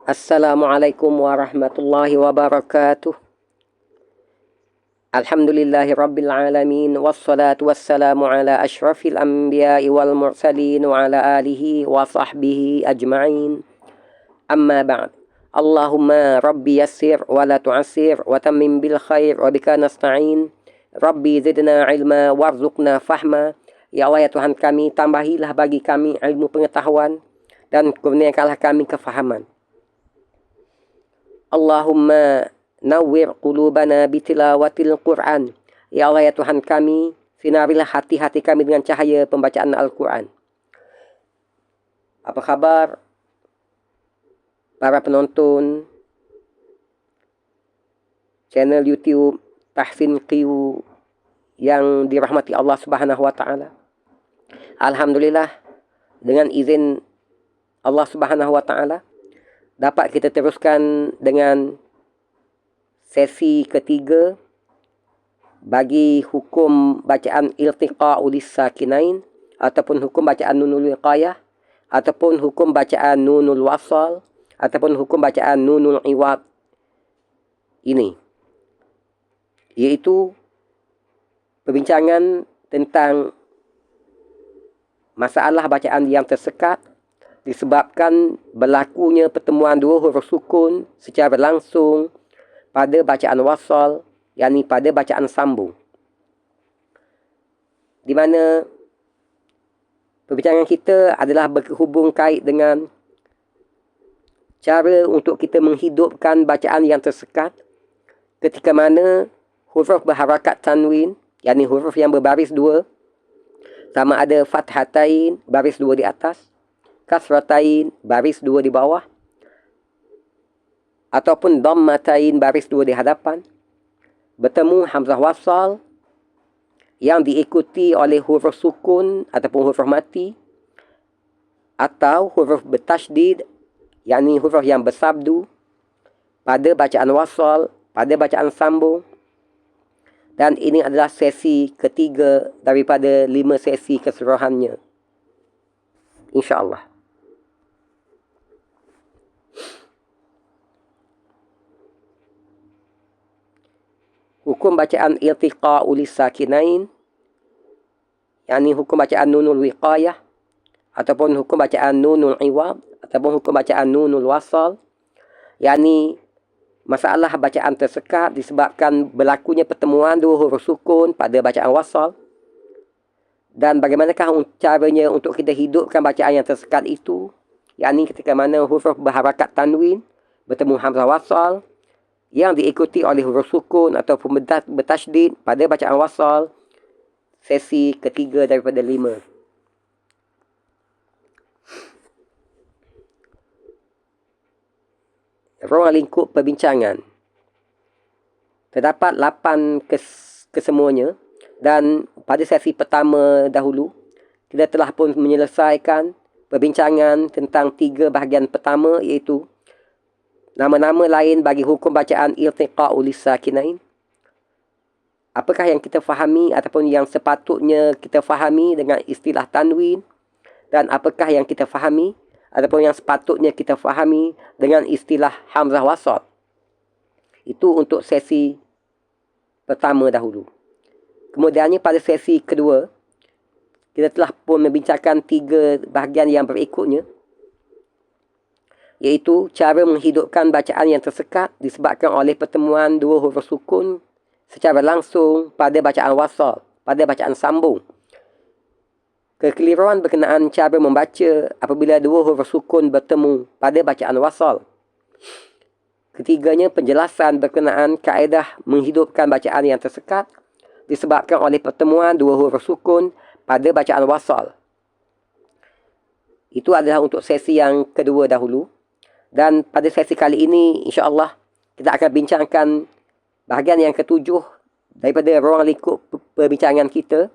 Assalamualaikum warahmatullahi wabarakatuh. Alhamdulillahi rabbil alamin. Wassalatu wassalamu ala ashrafil anbiya'i wal mursalin wa ala alihi wa sahbihi ajma'in. Amma ba'd. Allahumma rabbi yassir wa la tu'assir wa tammim bil khair wa bika nasta'in. Rabbi zidna ilma warzuqna fahma. Ya Allah ya Tuhan kami, tambahilah bagi kami ilmu pengetahuan dan kurniakanlah kami kefahaman. Allahumma nawwir qulubana bitilawatil Qur'an. Ya Allah ya Tuhan kami, sinarilah hati-hati kami dengan cahaya pembacaan Al-Quran. Apa khabar para penonton channel YouTube Tahsin Qiu yang dirahmati Allah Subhanahu wa taala? Alhamdulillah, dengan izin Allah Subhanahu wa taala dapat kita teruskan dengan sesi ketiga bagi hukum bacaan iltiqa'ul sakinain ataupun hukum bacaan nunul wiqayah ataupun hukum bacaan nunul wasal ataupun hukum bacaan nunul iwad ini, iaitu perbincangan tentang masalah bacaan yang tersekat disebabkan berlakunya pertemuan dua huruf sukun secara langsung pada bacaan wasal, yakni pada bacaan sambung. Di mana perbincangan kita adalah berhubung kait dengan cara untuk kita menghidupkan bacaan yang tersekat ketika mana huruf berharakat tanwin, yakni huruf yang berbaris dua, sama ada fathatain baris dua di atas, kasratain baris dua di bawah, ataupun dhammatain baris dua di hadapan, bertemu hamzah wasal yang diikuti oleh huruf sukun ataupun huruf mati, atau huruf bertasydid, yakni huruf yang bersabdu pada bacaan wasal, pada bacaan sambung. Dan ini adalah sesi ketiga daripada 5 sesi keseluruhannya, InsyaAllah. Hukum bacaan iltiqa'ul sakinain, yakni hukum bacaan nunul wiqayah ataupun hukum bacaan nunul iwad ataupun hukum bacaan nunul wasal, yakni masalah bacaan tersekat disebabkan berlakunya pertemuan dua huruf sukun pada bacaan wasal, dan bagaimanakah caranya untuk kita hidupkan bacaan yang tersekat itu, yakni ketika mana huruf berharakat tanwin bertemu hamzah wasal yang diikuti oleh huruf sukun ataupun bertasydid pada bacaan wasal, sesi ketiga daripada 5. Ruang lingkup perbincangan terdapat 8 kesemuanya, dan pada sesi pertama dahulu kita telah pun menyelesaikan perbincangan tentang 3 bahagian pertama, iaitu nama-nama lain bagi hukum bacaan iltiqa'ul sakinain. Apakah yang kita fahami ataupun yang sepatutnya kita fahami dengan istilah tanwin, dan apakah yang kita fahami ataupun yang sepatutnya kita fahami dengan istilah hamzah wasal. Itu untuk sesi pertama dahulu. Kemudiannya pada sesi kedua kita telah pun membincangkan 3 bahagian yang berikutnya, iaitu cara menghidupkan bacaan yang tersekat disebabkan oleh pertemuan dua huruf sukun secara langsung pada bacaan wasal, pada bacaan sambung. Kekeliruan berkenaan cara membaca apabila dua huruf sukun bertemu pada bacaan wasal. Ketiganya, penjelasan berkenaan kaedah menghidupkan bacaan yang tersekat disebabkan oleh pertemuan dua huruf sukun pada bacaan wasal. Itu adalah untuk sesi yang kedua dahulu. Dan pada sesi kali ini, insyaAllah, kita akan bincangkan bahagian yang ketujuh daripada ruang lingkup perbincangan kita,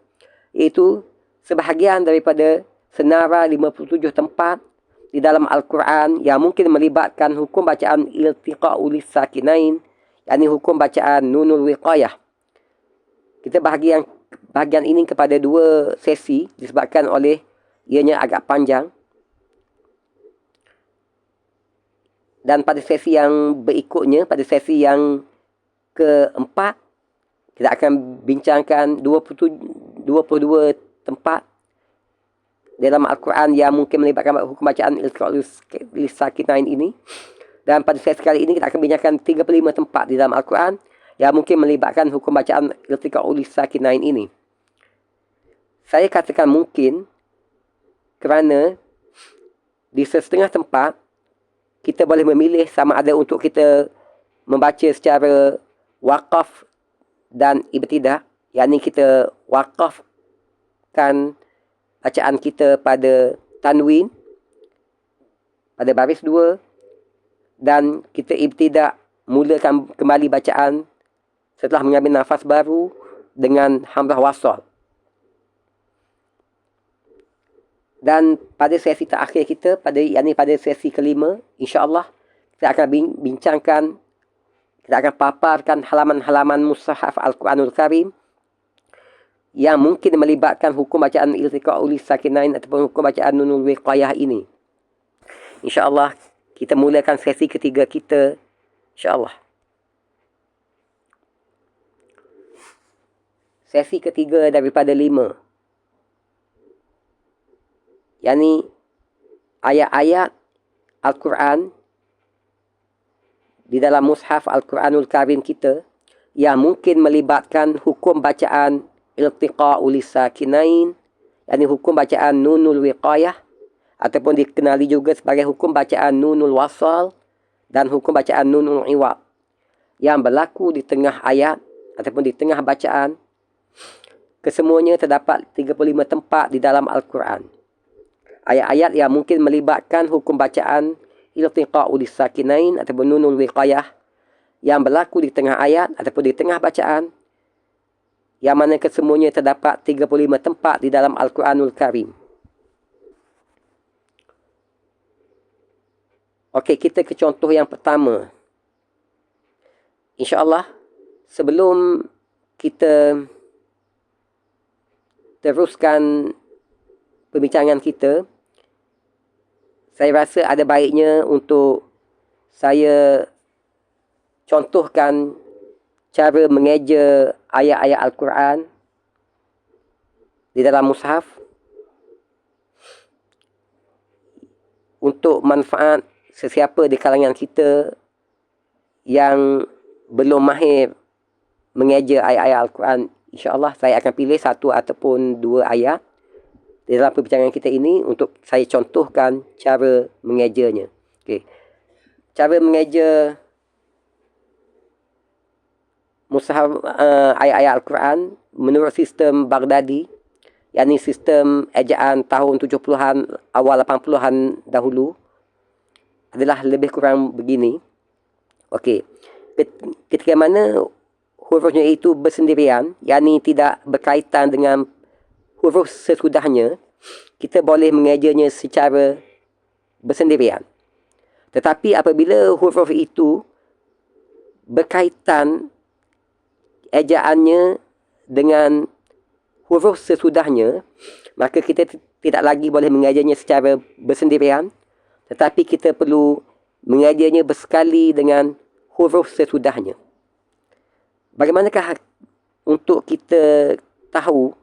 iaitu sebahagian daripada senara 57 tempat di dalam Al-Quran yang mungkin melibatkan hukum bacaan iltiqa'ul sakinain, yakni hukum bacaan nunul wiqayah. Kita bahagian ini kepada 2 sesi disebabkan oleh ianya agak panjang. Dan pada sesi yang berikutnya, pada sesi yang keempat, kita akan bincangkan 22 tempat dalam Al-Quran yang mungkin melibatkan hukum bacaan iltiqa'us sakinain ini. Dan pada sesi kali ini kita akan bincangkan 35 tempat di dalam Al-Quran yang mungkin melibatkan hukum bacaan iltiqa'us sakinain ini. Saya katakan mungkin kerana di setengah tempat kita boleh memilih sama ada untuk kita membaca secara waqaf dan ibtidah, yakni kita waqafkan bacaan kita pada tanwin, pada baris 2, dan kita ibtidah, mulakan kembali bacaan setelah mengambil nafas baru dengan hamzah wasal. Dan pada sesi terakhir kita, yakni pada sesi kelima, insya-Allah kita akan bincangkan, kita akan paparkan halaman-halaman mushaf Al-Quranul Karim yang mungkin melibatkan hukum bacaan iltiqa'ul sakinain ataupun hukum bacaan nunul wiqayah ini. InsyaAllah kita mulakan sesi ketiga kita, insyaAllah. Sesi ketiga daripada 5, yakni ayat-ayat Al-Quran di dalam mushaf Al-Quranul Karim kita yang mungkin melibatkan hukum bacaan iltiqa'ul sakinain, yakni hukum bacaan nunul wiqayah, ataupun dikenali juga sebagai hukum bacaan nunul wasal dan hukum bacaan nunul iwad, yang berlaku di tengah ayat ataupun di tengah bacaan. Kesemuanya terdapat 35 tempat di dalam Al-Quran. Ayat-ayat yang mungkin melibatkan hukum bacaan iltiqa'ul sakinain ataupun nunul wiqayah yang berlaku di tengah ayat ataupun di tengah bacaan, yang mana kesemuanya terdapat 35 tempat di dalam Al-Quranul Karim. Okey, kita ke contoh yang pertama. InsyaAllah, sebelum kita teruskan perbincangan kita, saya rasa ada baiknya untuk saya contohkan cara mengeja ayat-ayat Al-Quran di dalam mushaf untuk manfaat sesiapa di kalangan kita yang belum mahir mengeja ayat-ayat Al-Quran. InsyaAllah saya akan pilih 1 ataupun 2 ayat di dalam perbincangan kita ini untuk saya contohkan cara mengejanya. Okay. Cara mengeja mushaf ayat-ayat Al-Quran menurut sistem Baghdadi, yakni sistem ejaan tahun 70-an, awal 80-an dahulu, adalah lebih kurang begini. Okey. Ketika mana hurufnya itu bersendirian, yakni tidak berkaitan dengan huruf sesudahnya, kita boleh mengejanya secara bersendirian. Tetapi apabila huruf itu berkaitan ejaannya dengan huruf sesudahnya, maka kita tidak lagi boleh mengejanya secara bersendirian, tetapi kita perlu mengejanya bersekali dengan huruf sesudahnya. Bagaimanakah untuk kita tahu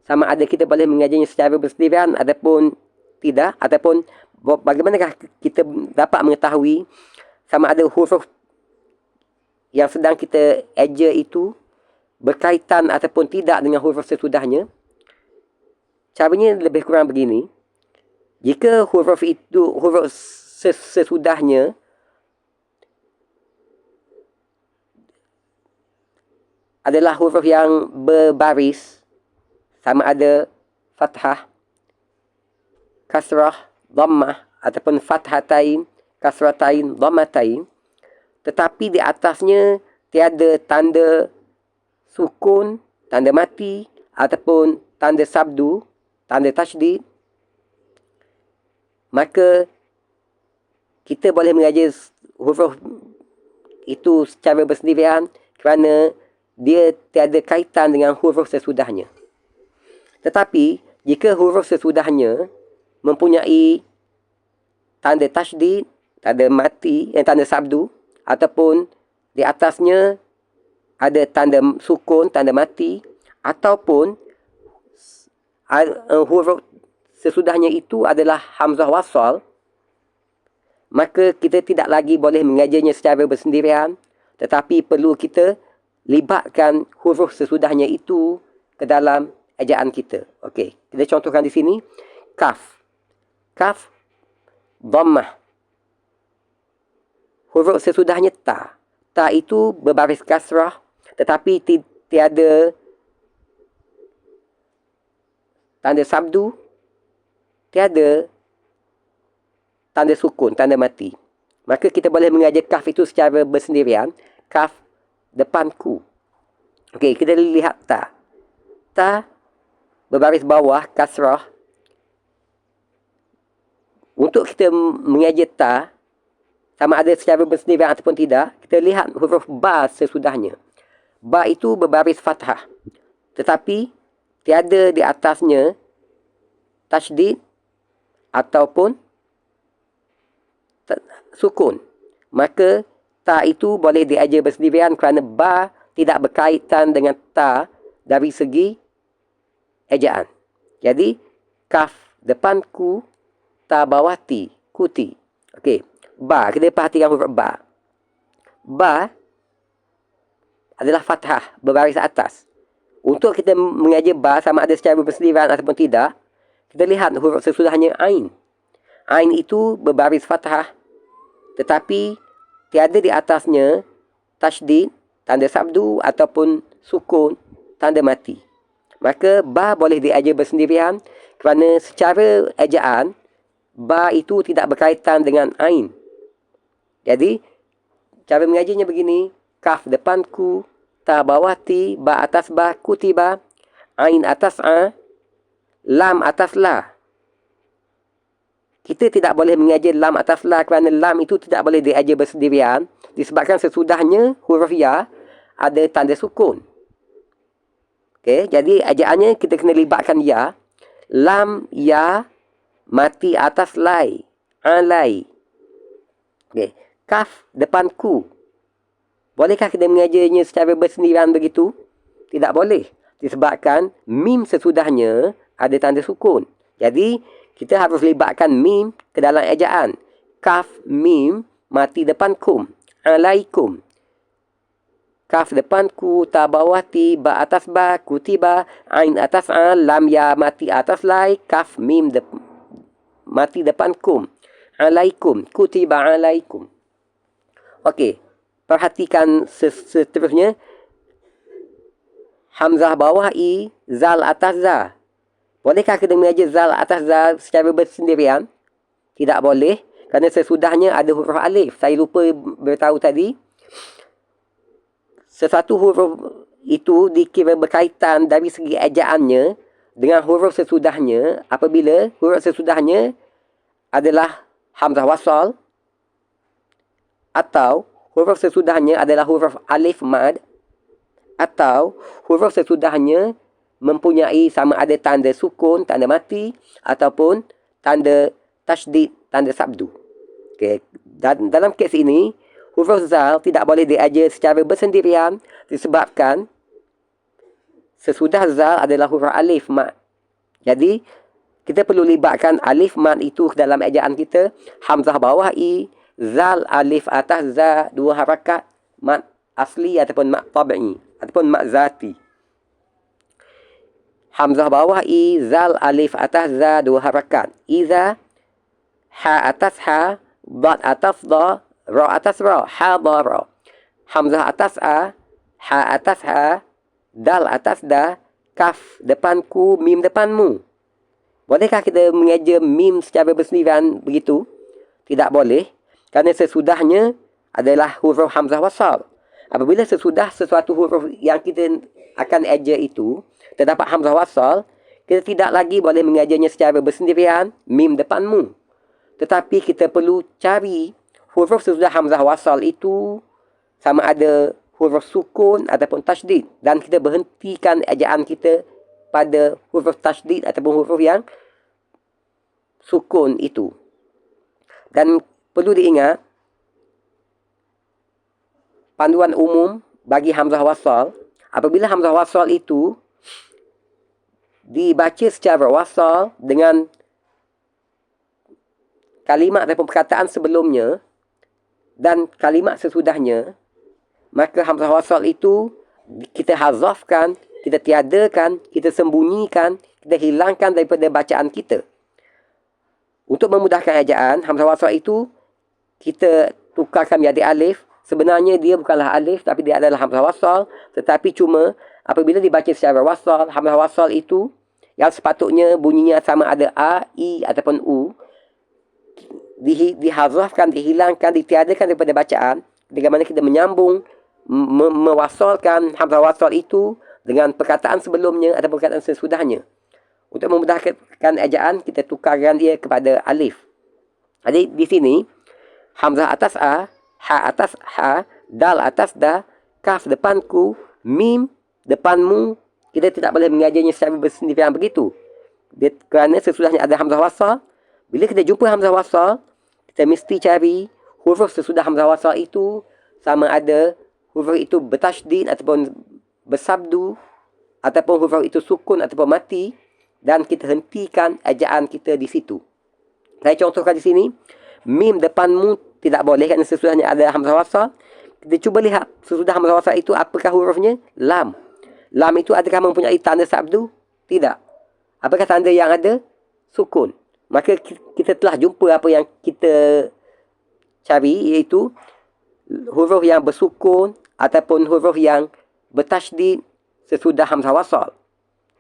sama ada kita boleh mengejanya secara bersendirian ataupun tidak, ataupun bagaimanakah kita dapat mengetahui sama ada huruf yang sedang kita eja itu berkaitan ataupun tidak dengan huruf sesudahnya? Caranya lebih kurang begini. Jika huruf itu, huruf sesudahnya adalah huruf yang berbaris, sama ada fathah, kasrah, dhammah, ataupun fathatain, kasratain, dhammatain, tetapi di atasnya tiada tanda sukun, tanda mati, ataupun tanda sabdu, tanda tasydid, maka kita boleh mengajar huruf itu secara bersendirian kerana dia tiada kaitan dengan huruf sesudahnya. Tetapi jika huruf sesudahnya mempunyai tanda tasydid, tanda mati, tanda sabdu, ataupun di atasnya ada tanda sukun, tanda mati, ataupun huruf sesudahnya itu adalah hamzah wasal, maka kita tidak lagi boleh mengajarnya secara bersendirian, tetapi perlu kita libatkan huruf sesudahnya itu ke dalam ejaan kita. Okey, kita contohkan di sini. Kaf. Kaf, dhammah. Huruf sesudahnya ta. Ta itu berbaris kasrah, tetapi tiada tanda sabdu, tiada tanda sukun, tanda mati. Maka kita boleh mengajar kaf itu secara bersendirian. Kaf depan ku. Okey, kita lihat ta. Ta berbaris bawah, kasrah. Untuk kita mengajar ta, sama ada secara bersendirian ataupun tidak, kita lihat huruf ba sesudahnya. Ba itu berbaris fathah, tetapi tiada di atasnya tasydid ataupun sukun. Maka ta itu boleh diajar bersendirian kerana ba tidak berkaitan dengan ta dari segi ejaan. Jadi kaf depan ku, ta bawah ti, kuti. Okey, ba, kita perhatikan huruf ba. Ba adalah fathah berbaris atas. Untuk kita mengajar ba sama ada secara bersendirian ataupun tidak, kita lihat huruf sesudahnya ain. Ain itu berbaris fathah, tetapi tiada di atasnya tasydid, tanda sabdu ataupun sukun, tanda mati. Maka ba boleh diajar bersendirian kerana secara ejaan ba itu tidak berkaitan dengan ain. Jadi cara mengajarnya begini. Kaf depan ku, ta bawah ti, ba atas ba, kutiba, ain atas a, lam atas la. Kita tidak boleh mengajar lam atas la kerana lam itu tidak boleh diajar bersendirian disebabkan sesudahnya huruf ya ada tanda sukun. Okey, jadi ajarannya kita kena libatkan ya. Lam, ya, mati atas lai, alai. Okey, kaf depan ku. Bolehkah kita mengajarnya secara bersendirian begitu? Tidak boleh. Disebabkan mim sesudahnya ada tanda sukun. Jadi, kita harus libatkan mim ke dalam ejaan. Kaf, mim, mati depan kum. Alaikum. Kaf depan ku, ta bawah ti, ba atas ba, kutiba, ain atas a, lam ya mati atas lai, kaf mim mati depan kum. Alaikum, kutiba alaikum. Okey, perhatikan seterusnya. Hamzah bawah i, zal atas za. Bolehkah kita mengajar zal atas za secara bersendirian? Tidak boleh, kerana sesudahnya ada huruf alif. Saya lupa beritahu tadi. Sesuatu huruf itu dikira berkaitan dari segi ejaannya dengan huruf sesudahnya apabila huruf sesudahnya adalah hamzah wasal atau huruf sesudahnya adalah huruf alif mad atau huruf sesudahnya mempunyai sama ada tanda sukun, tanda mati ataupun tanda tasydid, tanda sabdu. Okay. Dan dalam kes ini huruf zal tidak boleh diajar secara bersendirian disebabkan sesudah zal adalah huruf alif mat. Jadi, kita perlu libatkan alif mat itu dalam ejaan kita. Hamzah bawah i, zal alif atas za, dua harakat, mat asli ataupun mat tabi'i ataupun mat zati. Hamzah bawah i, zal alif atas za, dua harakat. Iza, ha atas ha, dad atas da, ra atas ra, hadara. Hamzah atas a, ha atas ha, dal atas da, kaf depan ku, mim depan mu. Bolehkah kita mengajar mim secara bersendirian begitu? Tidak boleh, kerana sesudahnya adalah huruf hamzah wasal. Apabila sesudah sesuatu huruf yang kita akan ajar itu terdapat hamzah wasal, kita tidak lagi boleh mengajarnya secara bersendirian, mim depan mu. Tetapi kita perlu cari huruf sesudah hamzah wasal itu sama ada huruf sukun ataupun tasydid, dan kita berhentikan ejaan kita pada huruf tasydid ataupun huruf yang sukun itu. Dan perlu diingat, panduan umum bagi hamzah wasal, apabila hamzah wasal itu dibaca secara wasal dengan kalimat ataupun perkataan sebelumnya dan kalimat sesudahnya, maka hamzah wasal itu kita hazafkan, kita tiadakan, kita sembunyikan, kita hilangkan daripada bacaan kita. Untuk memudahkan ejaan, hamzah wasal itu kita tukarkan menjadi alif. Sebenarnya dia bukanlah alif, tapi dia adalah hamzah wasal. Tetapi cuma apabila dibaca secara wasal, hamzah wasal itu yang sepatutnya bunyinya sama ada a, i ataupun u, dihazafkan, dihilangkan, ditiadakan daripada bacaan, dengan mana kita menyambung, mewasalkan hamzah wasal itu dengan perkataan sebelumnya atau perkataan sesudahnya. Untuk memudahkan ejaan, kita tukarkan dia kepada alif. Jadi di sini hamzah atas a, ha atas ha, dal atas da, kaf depanku, mim depanmu, kita tidak boleh mengajarnya secara bersendirian begitu. Kerana sesudahnya ada hamzah wasal. Bila kita jumpa hamzah wasal, kita mesti cari huruf sesudah hamzah wasal itu, sama ada huruf itu bertasydid ataupun bersabdu, ataupun huruf itu sukun ataupun mati, dan kita hentikan ejaan kita di situ. Saya contohkan di sini, mim depanmu tidak boleh kerana sesudahnya ada hamzah wasal. Kita cuba lihat sesudah hamzah wasal itu apakah hurufnya? Lam. Lam itu adakah mempunyai tanda sabdu? Tidak. Apakah tanda yang ada? Sukun. Maka kita telah jumpa apa yang kita cari, iaitu huruf yang bersukun ataupun huruf yang bertasydid sesudah hamzah wasal.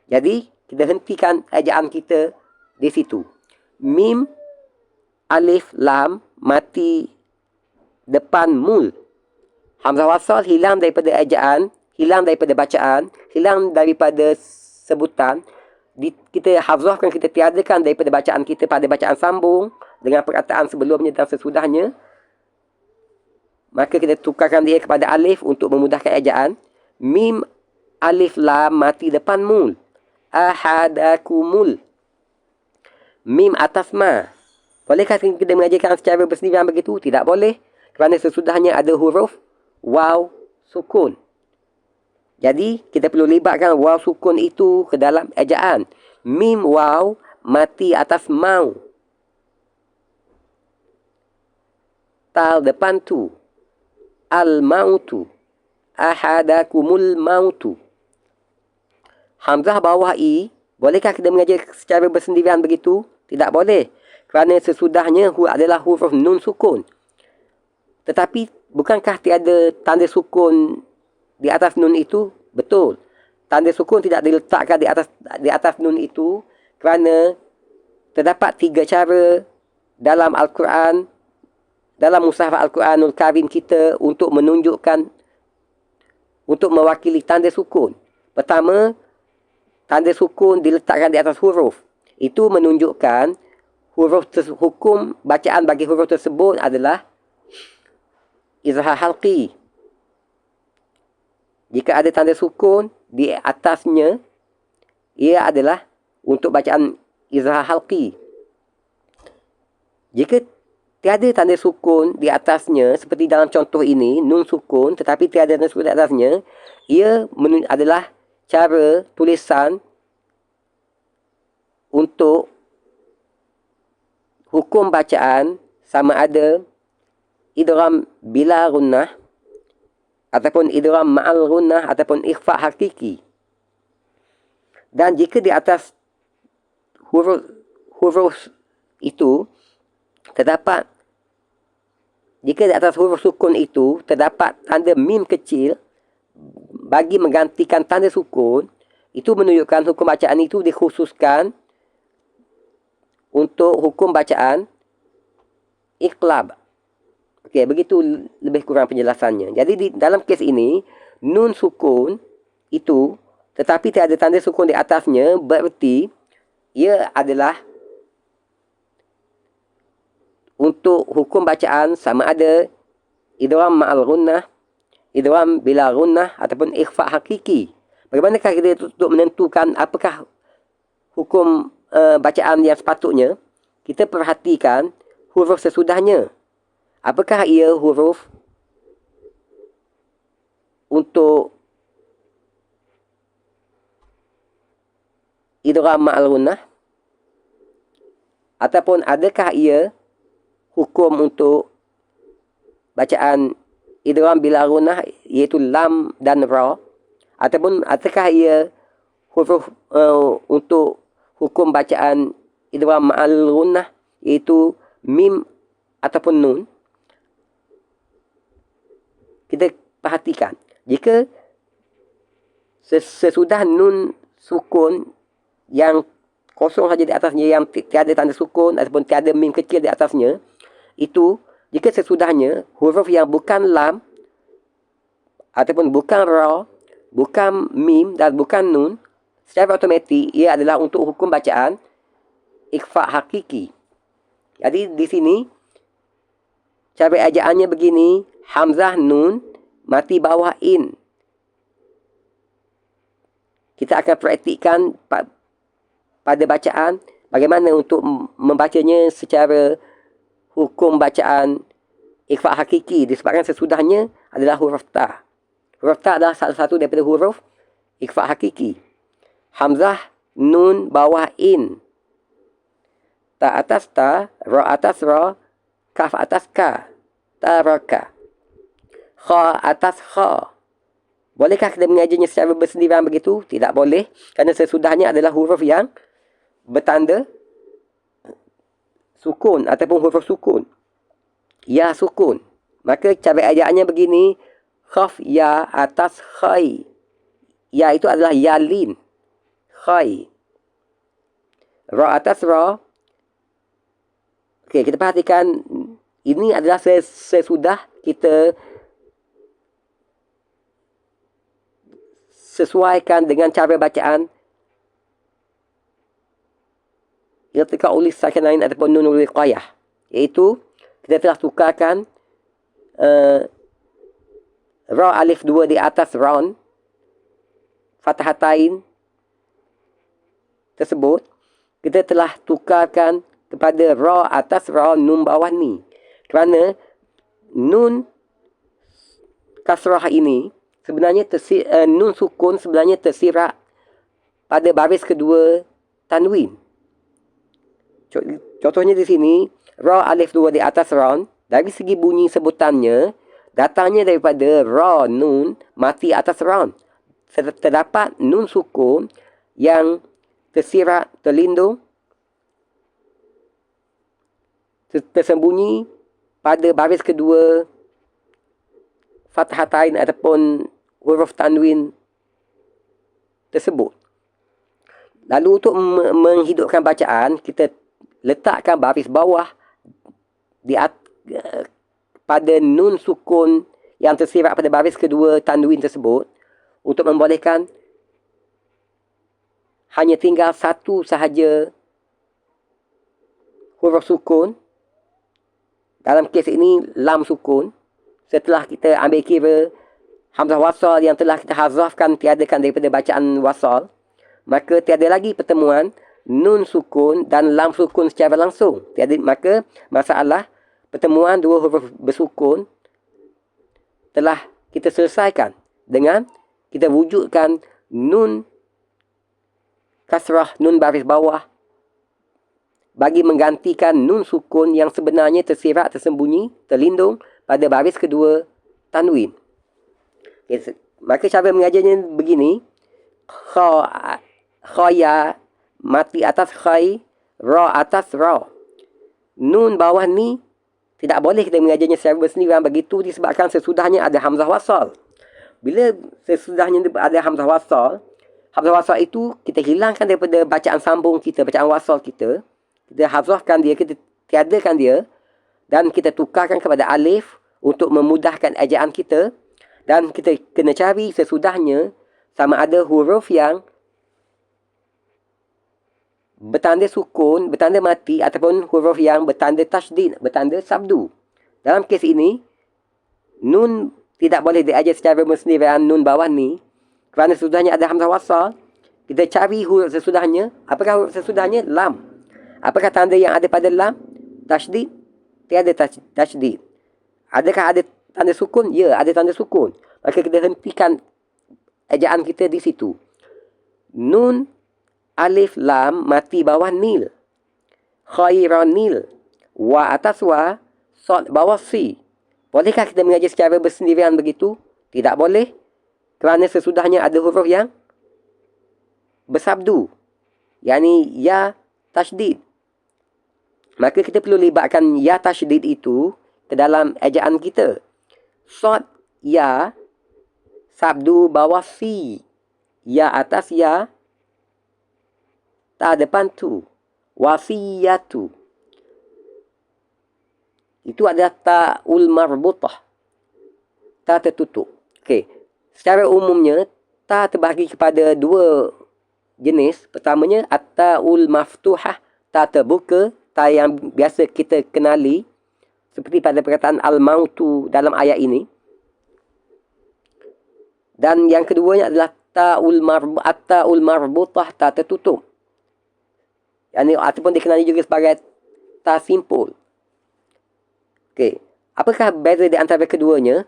Jadi kita hentikan ejaan kita di situ. Mim, alif, lam, mati depan mul. Hamzah wasal hilang daripada ejaan, hilang daripada bacaan, hilang daripada sebutan. Kita hafzahkan, kita tiadakan daripada bacaan kita pada bacaan sambung dengan perkataan sebelumnya dan sesudahnya. Maka kita tukarkan dia kepada alif untuk memudahkan ejaan. Mim, alif, lam, mati depan mul. Ahadakumul. Mim atas ma. Bolehkah kita mengajarkan secara bersendirian begitu? Tidak boleh. Kerana sesudahnya ada huruf waw sukun. Jadi kita perlu libatkan waw sukun itu ke dalam ejaan. Mim waw mati atas mau. Tal depan tu. Al mautu. Ahadakumul mautu. Hamzah bawah i, bolehkah kita mengajar secara bersendirian begitu? Tidak boleh. Kerana sesudahnya adalah huruf nun sukun. Tetapi bukankah tiada tanda sukun di atas nun itu? Betul. Tanda sukun tidak diletakkan di atas nun itu kerana terdapat 3 cara dalam Al-Quran, dalam mushaf Al-Quranul Karim kita untuk menunjukkan, untuk mewakili tanda sukun. Pertama, tanda sukun diletakkan di atas huruf. Itu menunjukkan hukum bacaan bagi huruf tersebut adalah izhar halqi. Jika ada tanda sukun di atasnya, ia adalah untuk bacaan izhar halqi. Jika tiada tanda sukun di atasnya, seperti dalam contoh ini, nun sukun tetapi tiada tanda sukun di atasnya, ia adalah cara tulisan untuk hukum bacaan sama ada idgham bila gunnah ataupun idgham ma'al gunnah ataupun ikhfa hakiki. Dan jika di atas huruf itu terdapat, jika di atas huruf sukun itu terdapat tanda mim kecil bagi menggantikan tanda sukun, itu menunjukkan hukum bacaan itu dikhususkan untuk hukum bacaan iqlab. Okey, begitu lebih kurang penjelasannya. Jadi dalam kes ini, nun sukun itu tetapi tiada tanda sukun di atasnya, berarti ia adalah untuk hukum bacaan sama ada idgham ma'al gunnah, idgham bila gunnah ataupun ikhfa hakiki. Bagaimanakah kita untuk menentukan apakah hukum bacaan yang sepatutnya? Kita perhatikan huruf sesudahnya. Apakah ia huruf untuk idgham ma'al gunnah, ataupun adakah ia hukum untuk bacaan idgham bila gunnah, iaitu lam dan ra, ataupun adakah ia huruf untuk hukum bacaan idgham ma'al gunnah, iaitu mim ataupun nun. Kita perhatikan, jika sesudah nun sukun yang kosong saja di atasnya, yang tiada tanda sukun ataupun tiada mim kecil di atasnya, itu jika sesudahnya huruf yang bukan lam ataupun bukan ra, bukan mim dan bukan nun, secara automatik ia adalah untuk hukum bacaan ikhfa hakiki. Jadi di sini cara ejaannya begini: hamzah nun mati bawah in. Kita akan praktikkan pada bacaan bagaimana untuk membacanya secara hukum bacaan ikhfa hakiki, disebabkan sesudahnya adalah huruf ta. Huruf ta adalah salah satu daripada huruf ikhfa hakiki. Hamzah nun bawah in, ta atas ta, ra atas ra, kaf atas ka, taraka. Kha atas kha. Bolehkah kita mengajarnya secara bersendirian begitu? Tidak boleh, kerana sesudahnya adalah huruf yang bertanda sukun ataupun huruf sukun. Ya sukun. Maka cara ajaannya begini: khaf ya atas khai. Ya itu adalah ya lin. Khai. Ra atas ra. Okey, kita perhatikan, ini adalah sesudah kita sesuaikan dengan cara bacaan iltiqa ulis sakinain ataupun nun wiqayah, iaitu kita telah tukarkan ra alif 2 di atas raun fathatain tersebut, kita telah tukarkan kepada ra atas ra nun bawah ni, kerana nun kasrah ini sebenarnya nun sukun sebenarnya tersirat pada baris kedua tanwin. Contohnya di sini, ra alif 2 di atas raun, dari segi bunyi sebutannya datangnya daripada ra nun mati atas raun. Terdapat nun sukun yang tersirat, terlindung, tersembunyi pada baris kedua fathatain ataupun huruf tanwin tersebut. Lalu untuk menghidupkan bacaan, kita letakkan baris bawah pada nun sukun yang tersirat pada baris kedua tanwin tersebut, untuk membolehkan hanya tinggal satu sahaja huruf sukun. Dalam kes ini lam sukun. Setelah kita ambil kira hamzah wasal yang telah kita hazafkan, tiadakan daripada bacaan wasal, maka tiada lagi pertemuan nun sukun dan lam sukun secara langsung. Tiada, maka masalah pertemuan dua huruf bersukun telah kita selesaikan dengan kita wujudkan nun kasrah, nun baris bawah, bagi menggantikan nun sukun yang sebenarnya tersirat, tersembunyi, terlindung pada baris kedua tanwin. Okay, maka cara mengajarnya begini: khaya mati atas khai, ra atas ra. Nun bawah ni tidak boleh kita mengajarnya secara bersendirian begitu, disebabkan sesudahnya ada hamzah wasal. Bila sesudahnya ada hamzah wasal itu kita hilangkan daripada bacaan sambung kita, bacaan wasal kita. Kita hazafkan dia, kita tiadakan dia, dan kita tukarkan kepada alif untuk memudahkan ejaan kita. Dan kita kena cari sesudahnya sama ada huruf yang bertanda sukun, bertanda mati, ataupun huruf yang bertanda tasydid, bertanda sabdu. Dalam kes ini, nun tidak boleh diajar secara bersendirian, nun bawah ni, kerana sesudahnya ada hamzah wasal. Kita cari huruf sesudahnya. Apakah huruf sesudahnya? Lam. Apakah tanda yang ada pada lam? Tasydid? Tiada tasydid. Adakah ada tanda sukun? Ya, ada tanda sukun. Maka kita hentikan ejaan kita di situ. Nun, alif, lam mati bawah nil. Khairan nil. Wa atas wa, sod bawah si. Bolehkah kita mengajar secara bersendirian begitu? Tidak boleh. Kerana sesudahnya ada huruf yang bersabdu. Yani ya tasydid. Maka kita perlu libatkan ya tasydid itu ke dalam ejaan kita. Sod ya, sabdu bawah si. Ya atas ya, ta depan tu. Wasiyatu. Itu adalah ta'ul marbutah. Ta tertutup. Okey. Secara umumnya, ta terbahagi kepada dua jenis. Pertamanya, at-ta'ul maftuhah. Ta terbuka. Ta yang biasa kita kenali. Seperti pada perkataan al-mautu dalam ayat ini. Dan yang keduanya adalah at-ta'ul marbutah. Ta tertutup. Yani, ataupun dikenali juga sebagai ta simpul. Okey. Apakah beza di antara keduanya?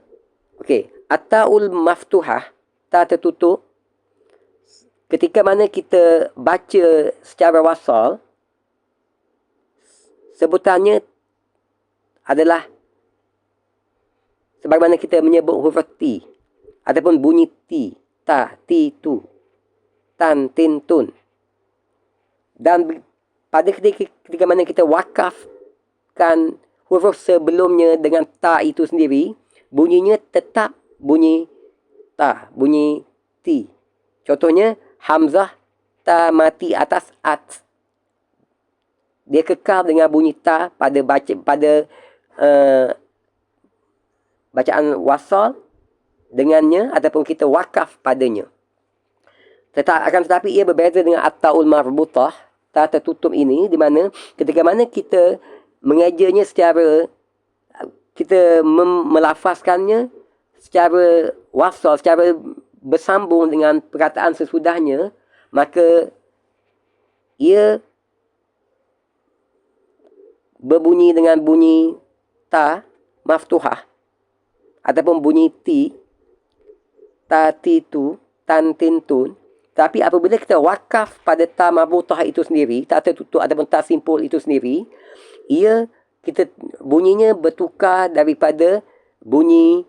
Okey. At-ta'ul maftuhah, ta tertutup. Ketika mana kita baca secara wasal, sebutannya adalah sebagaimana kita menyebut huruf T. Ataupun bunyi T. Ta, ti, tu. Tan, tin, tun. Dan pada ketika mana kita wakafkan huruf sebelumnya dengan ta itu sendiri, bunyinya tetap bunyi ta, bunyi ti. Contohnya, hamzah ta mati atas at. Dia kekal dengan bunyi ta pada bacaan wasal dengannya ataupun kita wakaf padanya. Tetapi ia berbeza dengan at-ta'ul marbutah, ta tertutup ini, di mana ketika mana kita mengajarnya secara, kita melafazkannya secara wasal, secara bersambung dengan perkataan sesudahnya, maka ia berbunyi dengan bunyi ta maftuhah ataupun bunyi ti, ta ti tu, tan tin tun. Tapi apabila kita wakaf pada ta marbutah itu sendiri, ta tertutup ataupun ta simpul itu sendiri, ia bunyinya bertukar daripada bunyi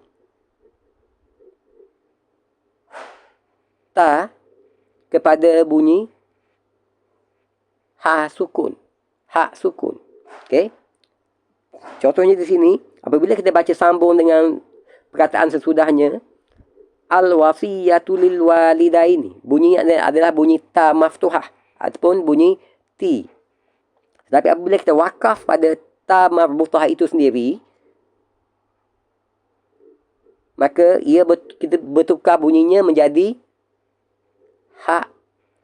ta kepada bunyi ha sukun. Ha sukun. Okey. Contohnya di sini, apabila kita baca sambung dengan perkataan sesudahnya, al-wasiyatu lil walidaini. Bunyinya adalah bunyi ta maftuhah ataupun bunyi ti. Tapi apabila kita wakaf pada ta marbutah itu sendiri, maka kita bertukar bunyinya menjadi ha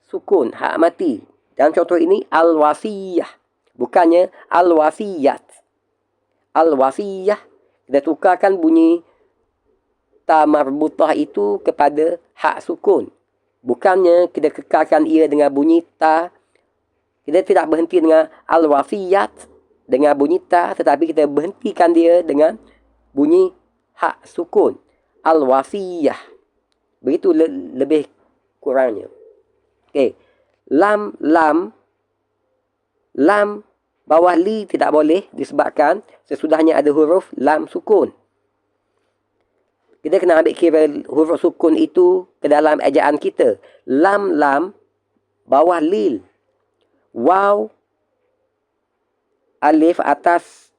sukun, ha mati. Dalam contoh ini al-wasiyah, bukannya al-wasiyat. Al-wasiyah, kita tukarkan bunyi ta marbutah itu kepada hak sukun. Bukannya kita kekalkan ia dengan bunyi ta. Kita tidak berhenti dengan al-wasiyat dengan bunyi ta, tetapi kita berhentikan dia dengan bunyi hak sukun. Al-wasiyah. Begitu lebih kurangnya. Okey. Lam bawah li tidak boleh disebabkan sesudahnya ada huruf lam sukun. Kita kena ambil kira huruf sukun itu ke dalam ejaan kita. Lam bawah lil. Waw alif atas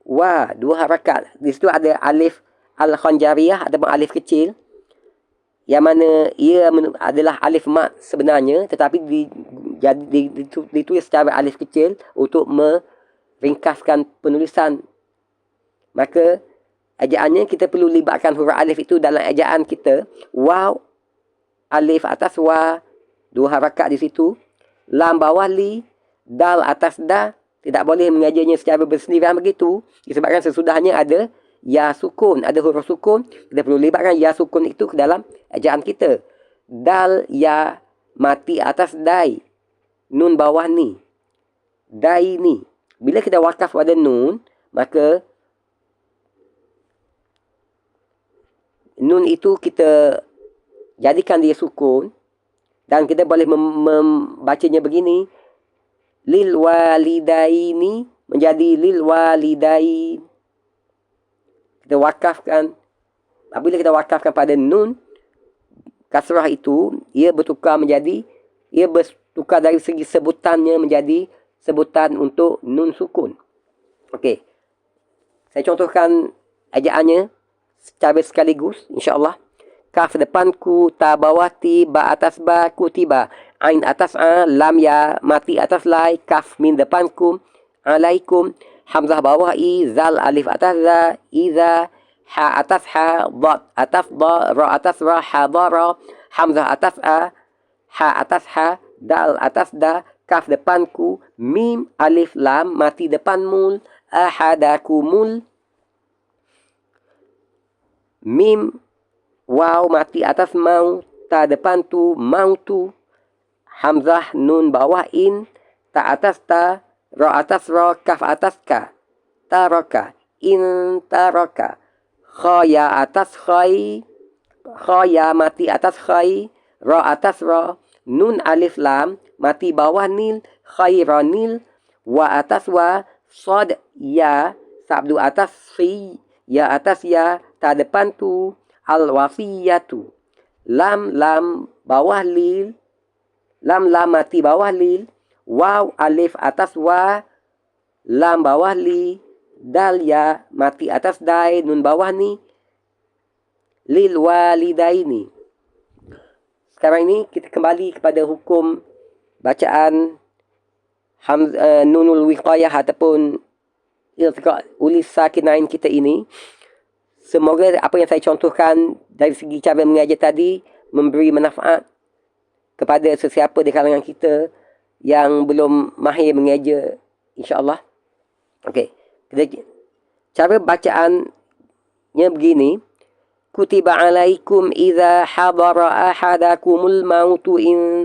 wa, dua harakat. Di situ ada alif al-khanjariyah ataupun alif kecil, yang mana ia adalah alif mat sebenarnya, tetapi ditulis secara alif kecil untuk meringkaskan penulisan. Maka ejaannya kita perlu libatkan huruf alif itu dalam ejaan kita. Waw alif atas wa, dua harakat di situ. Lam bawah li, dal atas da. Tidak boleh mengajarnya secara bersendirian begitu, disebabkan sesudahnya ada ya sukun, ada huruf sukun. Kita perlu libatkan ya sukun itu ke dalam ejaan kita. Dal ya mati atas dai, nun bawah ni, dai ni. Bila kita wakaf pada nun, maka nun itu kita jadikan dia sukun, dan kita boleh membacanya begini, lil walidaini menjadi lil walidain. Kita wakafkan. Apabila kita wakafkan pada nun, kasrah itu ia bertukar dari segi sebutannya menjadi sebutan untuk nun sukun. Okey. Saya contohkan ejaannya secara sekaligus, insya-Allah. Kaf depan ku, ta bawah ti, ba atas ba, kutiba. Ain atas a, lam ya, mati atas lai, kaf min depan ku, alaikum, hamzah bawah i, zal alif atas za, iza, ha atas ha, dad atas da, ra atas ra, hadara, hamzah atas a, ha atas ha, dal atas da, kaf depan ku, mim alif lam, mati depan mul, ahadakumul, mim waw mati atas mau, ta depan tu, mau tu, hamzah nun bawah in, ta atas ta, ra atas ra, kaf atas ka, taraka, in taraka, khaya atas khay, khaya mati atas khay, ra atas ra, nun alif lam, mati bawah nil, khairanil, wa atas wa, sad ya, sabdu atas si, ya atas ya, ta depan tu, al-wasiyatu, lam bawah lil, lam mati bawah lil, waw alif atas wa, lam bawah li, dal ya mati atas dai, nun bawah ni, lil walidaini. Sekarang ini kita kembali kepada hukum bacaan nunul wiqayah ataupun iltiqa ulis sakinain kita ini. Semoga apa yang saya contohkan dari segi cara mengajar tadi memberi manfaat kepada sesiapa di kalangan kita yang belum mahir mengajar, insya-Allah. Okey. Cara bacaannya begini. Kutiba alaikum idza hadara ahadakumul mautu in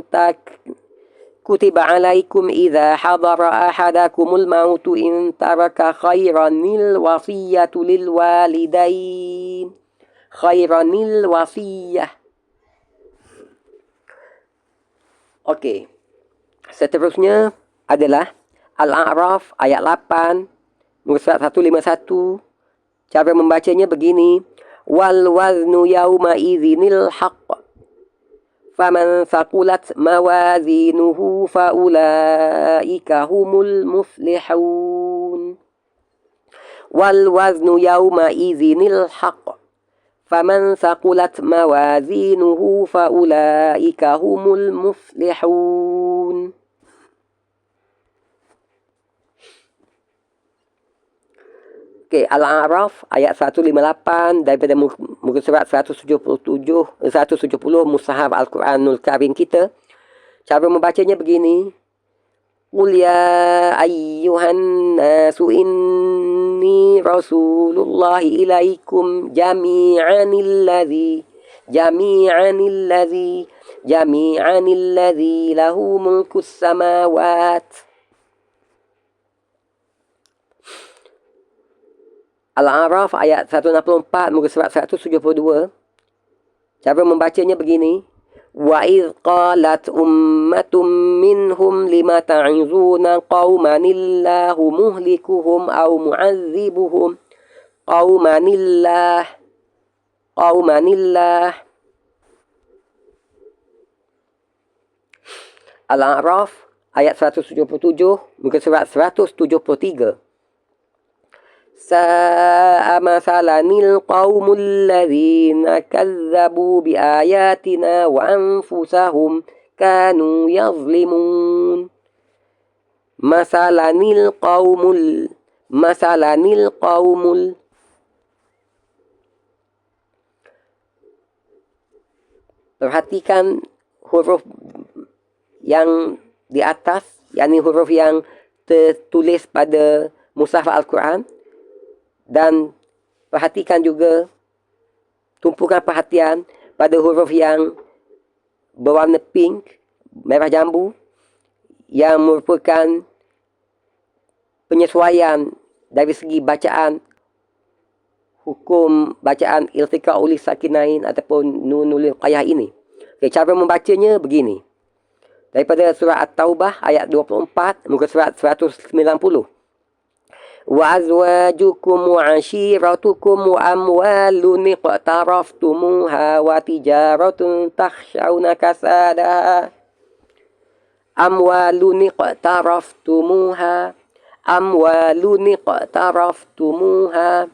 Kutiba alaikum idza hadara ahadakumul mautu in taraka khairanil wasiyatu lil walidain. Khairanil wasiyah. Okey. Seterusnya adalah Al-A'raf ayat 8 surat 151. Cara membacanya begini. Wal waznu yawma idzinil haqq. Faman thaqulat mawazinuhu faulaika humul muflihun. Wal waznu yawma idzinil haqq. Faman thaqulat mawazinuhu faulaika humul muflihun. Okey, Al-A'raf ayat 158 daripada muka surat 170 Mushaf Al-Quranul Karim kita. Cara membacanya begini. Qul ya ayyuhan nasu inni rasulullahi ilaikum jami'anilladzi lahu mulkus samawat. Al-A'raf ayat 164 muka surat 172. Cara membacanya begini. Wa idh qalat ummatum minhum lima ta'izuna qaumanillahu muhlikuhum aw mu'adzibuhum qaumanillah. Al-A'raf ayat 177 muka surat 173. Sa'a masalanil qaumul ladzina kazzabu biayatina wa anfusahum kanu yazlimun. Masalanil qaumul. Perhatikan huruf yang di atas, yakni huruf yang tertulis pada mushaf Al-Quran. Dan perhatikan juga, tumpukan perhatian pada huruf yang berwarna pink, merah jambu, yang merupakan penyesuaian dari segi bacaan hukum bacaan iltiqa uli sakinain ataupun nunul qayah ini. Okay, cara membacanya begini. Daripada surah At-Taubah ayat 24 muka surat 190. Wa azwajukum wa ashiratukum wa amwalun iqtaraftumuha wa tijaratun takhshawna kasadaha. Amwalun iqtaraftumuha. Amwalun iqtaraftumuha.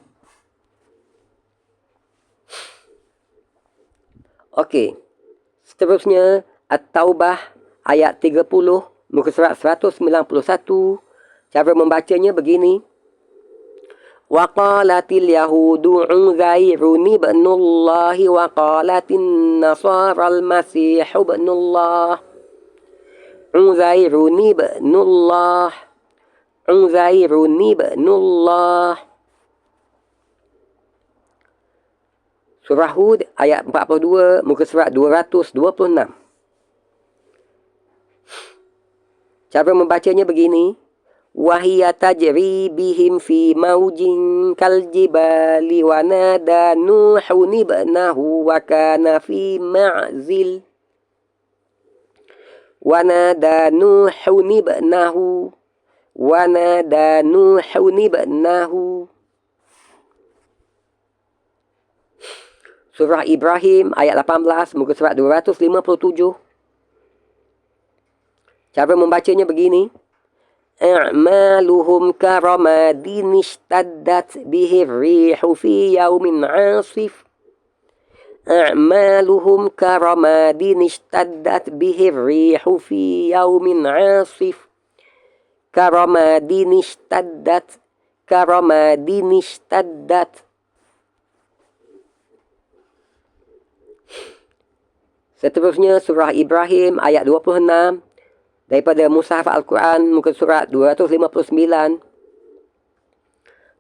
Okey. Seterusnya At-Taubah ayat 30 muka surat 191. Cara membacanya begini. Wa qalatil yahudu Uzairun ibnullah wa qalatin nasara al-masih ibnullah. Uzairun ibnullah. Uzairun ibnullah. Surah Hud ayat 42 muka surat 226. Cara membacanya begini. Wahiya tajri bihim fi maujin kaljibali wa nada Nuhun ibnahu wa kana fi ma'zil. Wa nada Nuhun ibnahu. Wa nada Nuhun ibnahu. Surah Ibrahim ayat 18 muka surat 257. Cara membacanya begini. A'maluhum karamadin ishtaddat bihi rihu fi yawmin 'asif. A'maluhum karamadin ishtaddat bihi rihu fi yawmin 'asif. Karamadin ishtaddat. Karamadin ishtaddat. Seterusnya surah Ibrahim ayat 26 daripada Mushaf Al-Quran muka surat 259.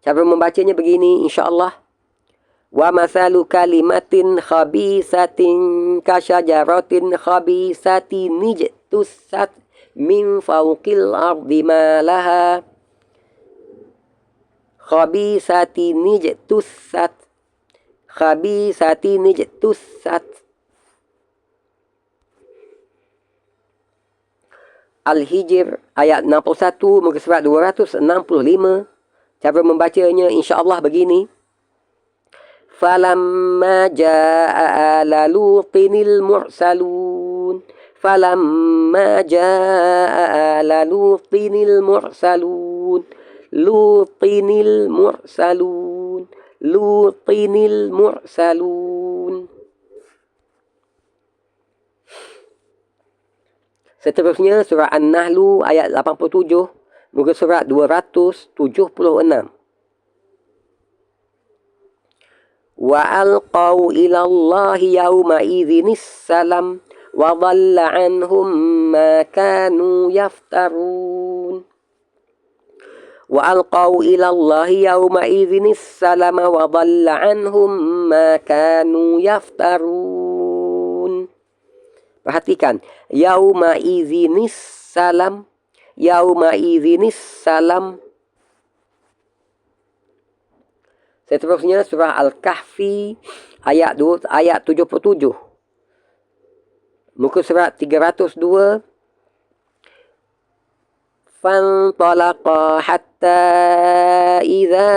Cara membacanya begini insya-Allah. Wa masalu kalimatin khabisatin kasyajaratin khabisatin nijtussat min fawqil ardi ma laha. Khabisatin nijtussat. Khabisatin nijtussat. Al-Hijr ayat 61 muka surat 265. Cara membacanya insya-Allah begini. Falamma jaa ala lutinil mursalun. Falamma jaa ala lutinil mursalun. Lutinil mursalun. Lutinil mursalun. Seterusnya surah An-Nahl ayat 87 muka surat 276. Wa alqaw ila Allah yawma idhinis salam wa dhalla anhum ma kanu yaftarun. Wa alqaw ila Allah yawma idhinis salam wa dhalla anhum ma kanu yaftarun. Perhatikan. Yauma izinis salam. Yauma izinis salam. Seterusnya surah Al-Kahfi ayat 77. Muka surat 302. Fantalaqa hatta idza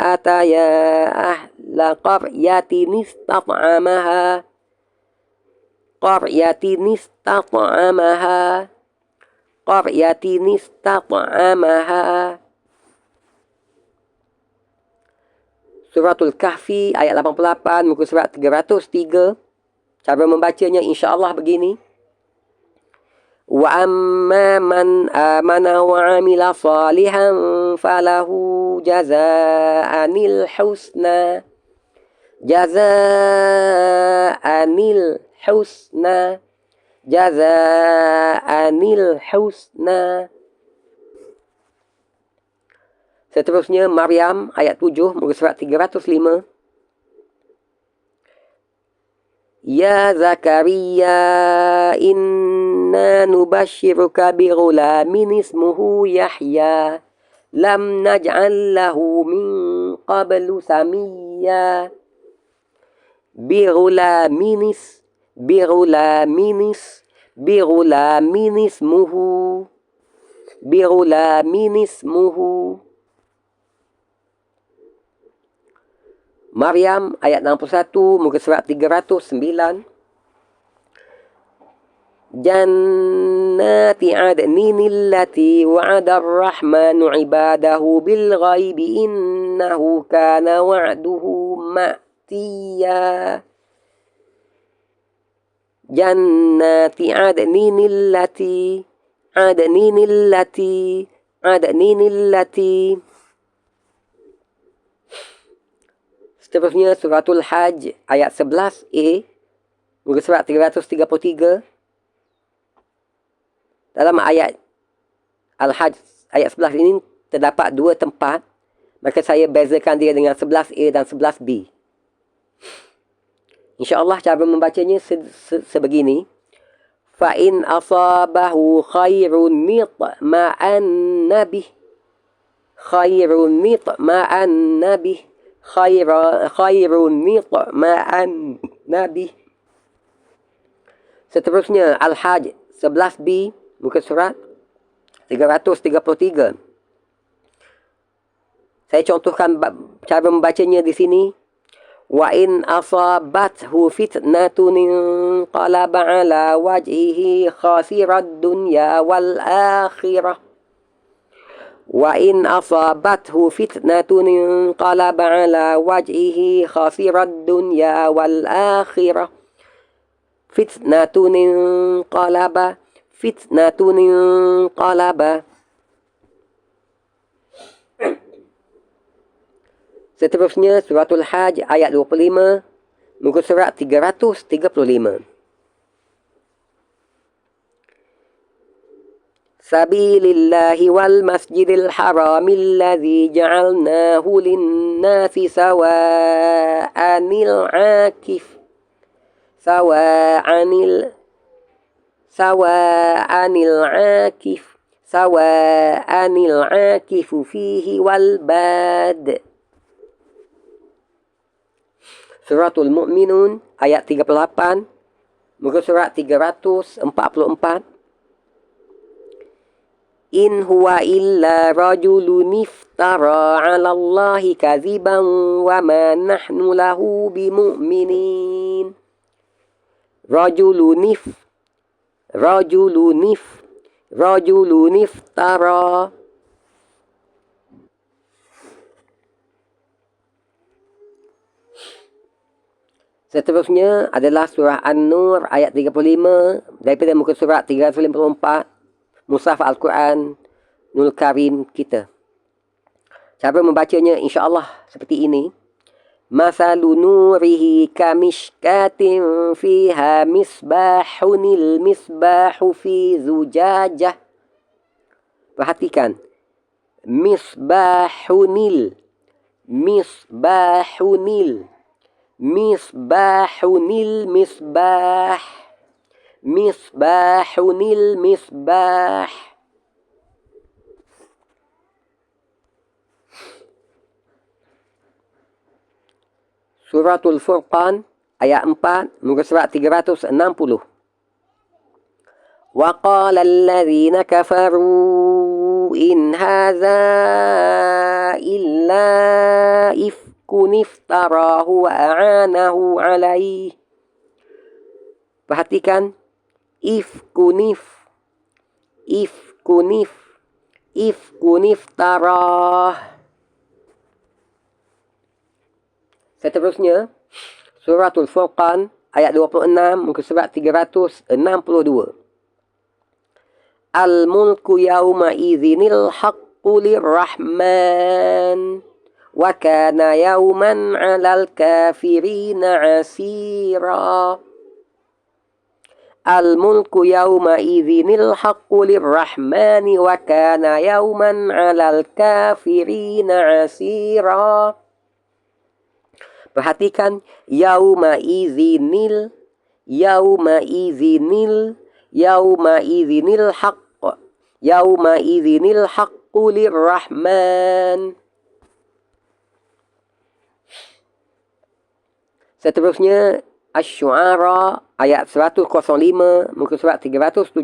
ataya ahla qaryatin istat'amaha. Qaryatin istat'amaha. Qaryatin istat'amaha. Suratul Kahfi ayat 88 muka surat 303. Cara membacanya insya-Allah begini. Wa amma man amana wa amila salihan falahu jazaa'anil husna. Jazaa'anil husna. Jazaa'anil husna. Seterusnya Maryam ayat 7 muka surat 305. Ya Zakaria inna nubashiruka bi ghulamin ismuhu Yahya lam naj'al lahu min قبل سميا بغلام اسمه Maryam ayat 61 muka surat 309. Jannati adnin allati wa'ada ar-rahmanu ibadahu bil ghaibi innahu kana wa'duhu ma'tiya. Jannati adnin allati. Seterusnya suratul Hajj ayat 11a muka surat 333. Dalam ayat Al-Hajj ayat 11 ini terdapat dua tempat, maka saya bezakan dia dengan 11a dan 11b. InsyaAllah cara membacanya sebegini. Fa in asabahu khairun nitma'an nabih. Seterusnya Al-Hajj 11b muka surat 333. Saya contohkan cara membacanya di sini. Wa in asabathu fitnatun inqalaba ala wajhihi khasirad dunya wal akhirah. وَإِنْ أَصَابَتْهُ فِتْنَةٌ انقَلَبَ عَلَى وَجْهِهِ خَسِرَ الدُّنْيَا وَالْآخِرَةَ فِتْنَةٌ انقَلَبَ. Seterusnya suratul Hajj ayat 25 muka surat 335. Sabilillahi wal masjidil haramil ladzi ja'alnahu lin-nasi sawa'anil 'akifu fihi wal bad. Suratul Mu'minun ayat 38 muka surat 344. In huwa illa rajulun iftara 'ala Allahi kadziban wa ma nahnu lahu bimu'minin. Rajulun iftara. Seterusnya adalah surah An-Nur ayat 35 daripada muka surat 354. Mushaf Al-Quran Nul Karim kita. Cara membacanya insyaAllah seperti ini. Masalu nurihi kamishkatin fiha misbahunil misbahu fi zujajah. Perhatikan. Misbahunil misbah. Suratul Furqan ayat 4 muka surat 360. Wa qala alladhina kafaru in hadza illa ifkun iftarahu wa a'anahu alaihi. Perhatikan. Ifkunif tarah. Seterusnya suratul Furqan ayat 26 muka surat 362. Al-mulku yawma idzinil haqqu lirrahman wa kana yawman 'alal kafirina 'asira. Al-mulku yawma idzinil haqqu lirrahmani wa kana yawman 'alal kafirina 'asira. Perhatikan yawma idzinil haqqu lirrahman. Seterusnya Asy-Syu'ara ayat 105 muka surat 371.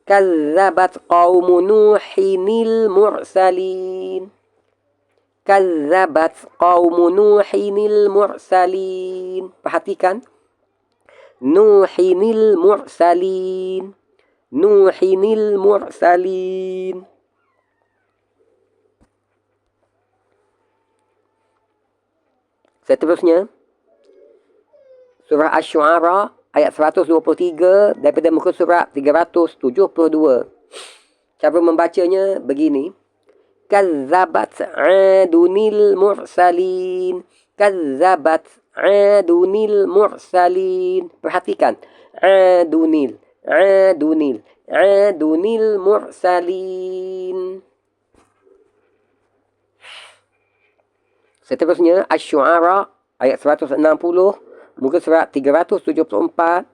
Kazzabat qaumu Nuhinil mursalin. Kazzabat qaumu Nuhinil mursalin. Perhatikan. Nuhinil mursalin. Nuhinil mursalin. Seterusnya surah Asy-Syu'ara ayat 123 daripada muka surat 372. Cara membacanya begini. Kazzabat adunil mursalin. Kazzabat adunil mursalin. Perhatikan. Adunil. Adunil. Adunil mursalin. Seterusnya Asy-Syu'ara ayat 160 muka surat 374.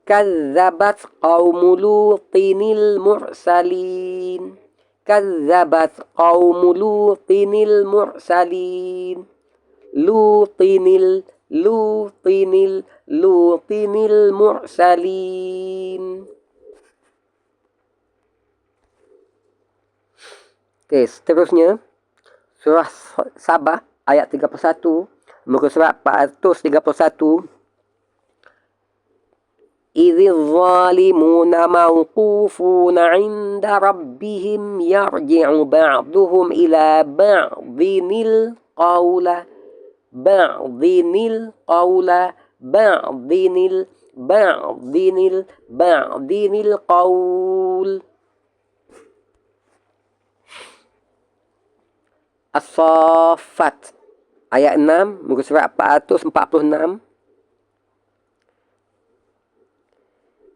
Kazzabat qaumu Lutinil mursalin. Kazzabat qaumu Lutinil mursalin. Lutinil mursalin. Okey, seterusnya surah Sabah ayat 31 muka surat 431. Idhil zalimuna mawqufuna 'inda rabbihim yarji'u ba'duhum ila ba'dhinil qawla ba'dhinil qawl. As-Saffat ayat 6 muka surat 446.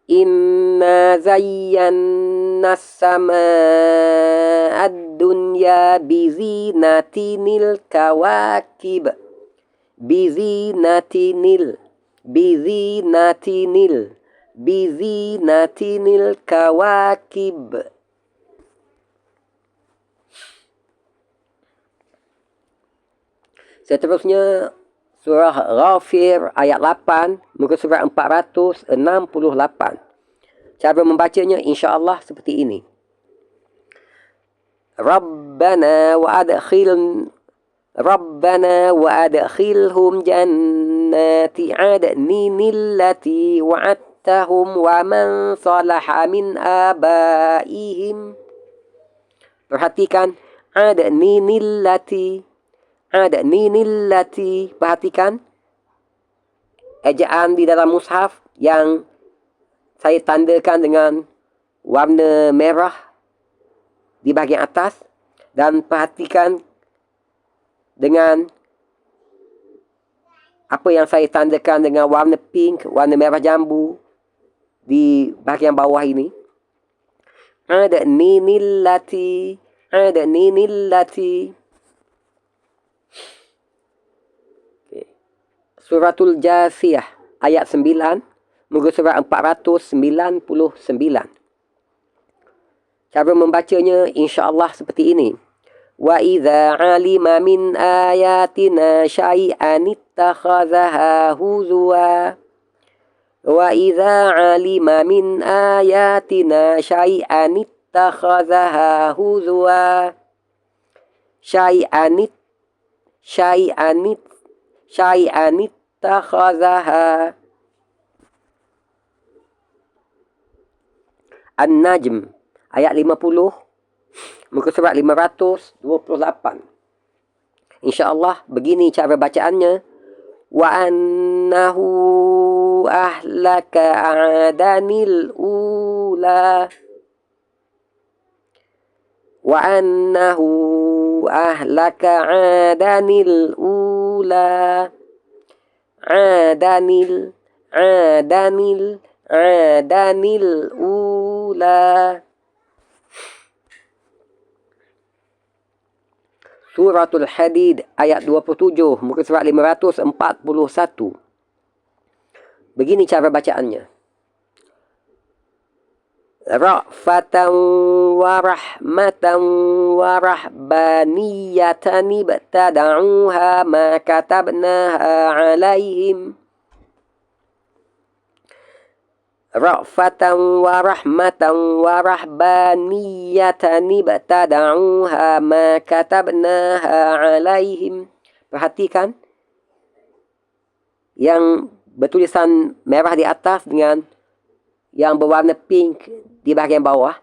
Inna zayyanna as-samaa'a ad-dunya bizinatinil kawakib. Bizinatinil kawakib. Seterusnya surah Ghafir ayat 8 muka surat 468. Cara membacanya insya-Allah seperti ini. Rabbana wa adkhilhum jannati 'adnin allati wa'adtahum wa man salaha min abaihim. Perhatikan adnin allati. Perhatikan ejaan di dalam mushaf yang saya tandakan dengan warna merah di bahagian atas, dan perhatikan dengan apa yang saya tandakan dengan warna pink, warna merah jambu di bahagian bawah ini. Adnin allati. Suratul Jasiyah ayat 9 muka surat 499. Cara membacanya insya-Allah seperti ini. Wa idza 'alima min ayatina syai'an ittakhadhaha huzwa. Wa idza 'alima min ayatina syai'an ittakhadhaha huzwa. Syai'an ittakhadhaha. An-Najm ayat 50 muka surat 528. Insya-Allah begini cara bacaannya. Wa annahu ahlaka adanil ula. Wa annahu ahlaka adanil ula. Adanil ula. Suratul Hadid ayat 27 muka surat 541. Begini cara bacaannya. ra'fatan wa rahmatan wa rahbaniyatan ibtada'uha ma katabnaha alaihim. Ra'fatan wa rahmatan wa rahbaniyatan ibtada'uha ma katabnaha alaihim. Perhatikan yang bertulisan merah di atas dengan yang berwarna pink di bahagian bawah.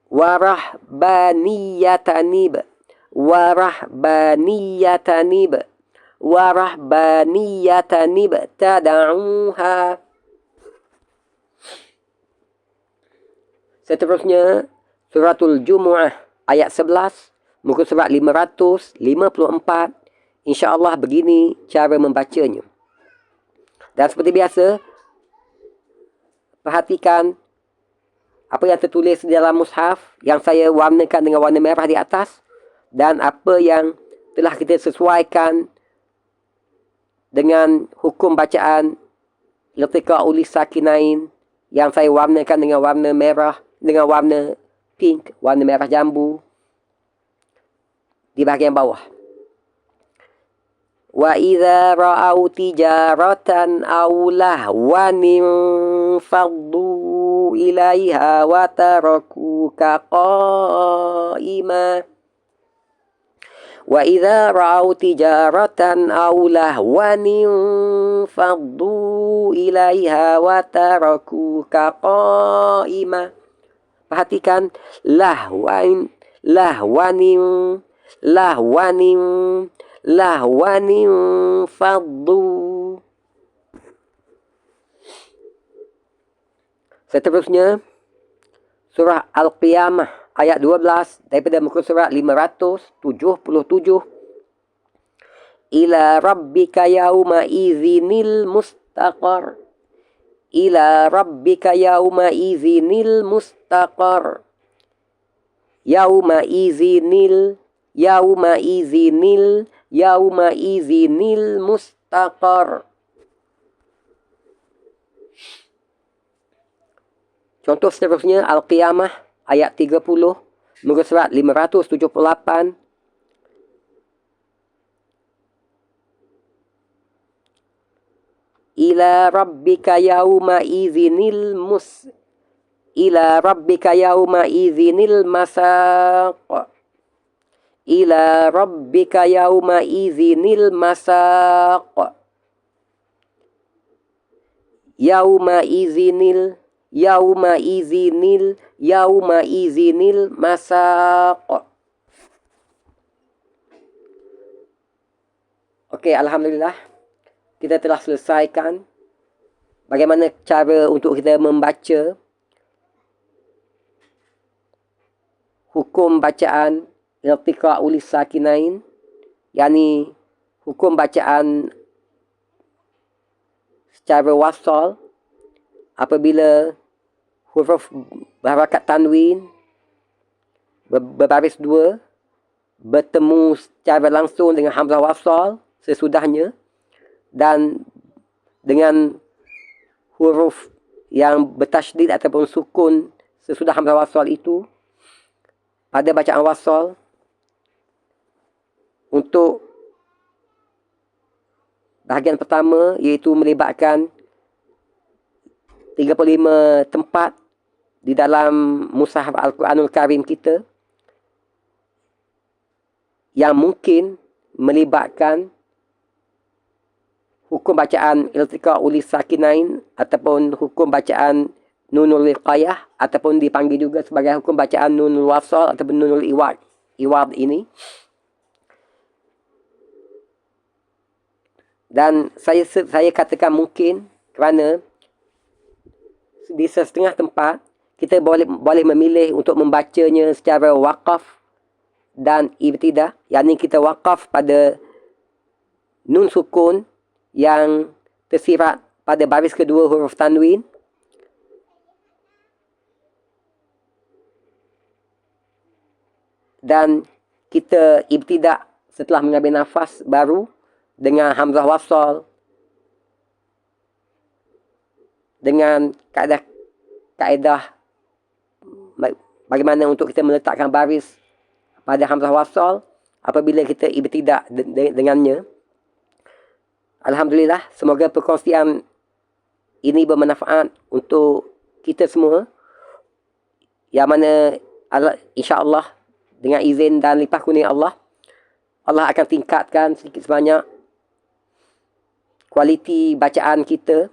Warahbaniyatanib, warahbaniyatanib, warahbaniyatanib tada'uha. Seterusnya suratul Jumu'ah ayat 11, muka surat 554. InsyaAllah begini cara membacanya. Dan seperti biasa, perhatikan apa yang tertulis di dalam mushaf yang saya warnakan dengan warna merah di atas, dan apa yang telah kita sesuaikan dengan hukum bacaan iltiqa'ul sakinain yang saya warnakan dengan warna merah, dengan warna pink, warna merah jambu di bahagian bawah. Wa idza ra'au tijaratan aw lahwan faddu ilaiha wa tarakuka qa'ima. Wa idza ra'au tijaratan aw lahwan faddu ilaiha wa tarakuka qa'ima. Perhatikan lahwanin, lahwanin faddu. Seterusnya surah Al-Qiyamah ayat 12 daripada muka surat 577. Ila rabbika yauma izinil mustaqar. Ila rabbika yauma izinil mustaqar. Yauma izinil mustaqar. Contoh seterusnya Al-Qiyamah ayat 30, muka surat 578. Ila rabbika yauma izinil masaq. Ila rabbika yauma izinil masaq. Yauma izinil masaq. Okey, alhamdulillah kita telah selesaikan bagaimana cara untuk kita membaca hukum bacaan iltiqa'ul sakinain, yakni hukum bacaan secara wasal apabila huruf berharakat tanwin berbaris dua bertemu secara langsung dengan hamzah wasal sesudahnya, dan dengan huruf yang bertasydid ataupun sukun sesudah hamzah wasal itu pada bacaan wasal. Untuk bahagian pertama, iaitu melibatkan 35 tempat di dalam mushaf Al-Quranul Karim kita yang mungkin melibatkan hukum bacaan iltiqa'ul sakinain ataupun hukum bacaan nunul wiqayah, ataupun dipanggil juga sebagai hukum bacaan nunul wasal ataupun nunul iwad ini. Dan saya katakan mungkin kerana di setengah tempat kita boleh memilih untuk membacanya secara waqaf dan ibtidah, yakni kita waqaf pada nun sukun yang tersirat pada baris kedua huruf tanwin, dan kita ibtidah setelah mengambil nafas baru dengan hamzah wasal dengan kaedah bagaimana untuk kita meletakkan baris pada hamzah wasal apabila kita ibtidak dengannya. Alhamdulillah, semoga perkongsian ini bermanfaat untuk kita semua, yang mana insya-Allah dengan izin dan limpah kurnia Allah akan tingkatkan sedikit sebanyak kualiti bacaan kita